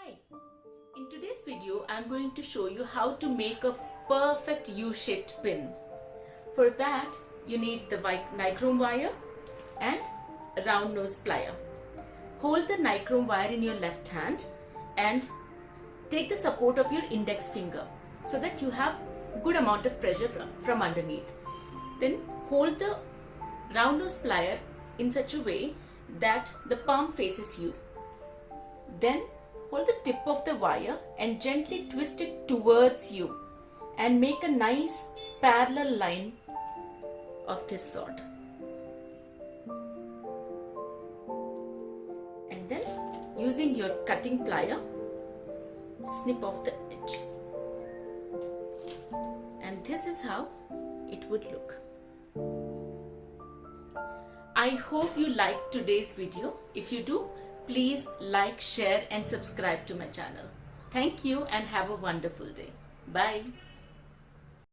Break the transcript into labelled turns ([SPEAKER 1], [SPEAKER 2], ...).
[SPEAKER 1] Hi, in today's video I'm going to show you how to make a perfect U-shaped pin. For that you need the nichrome wire and a round nose plier. Hold the nichrome wire in your left hand and take the support of your index finger so that you have good amount of pressure from underneath. Then hold the round nose plier in such a way that the palm faces you. Then hold the tip of the wire and gently twist it towards you and make a nice parallel line of this sort. And then using your cutting plier, snip off the edge. And this is how it would look. I hope you liked today's video. If you do, please like, share and subscribe to my channel. Thank you and have a wonderful day. Bye.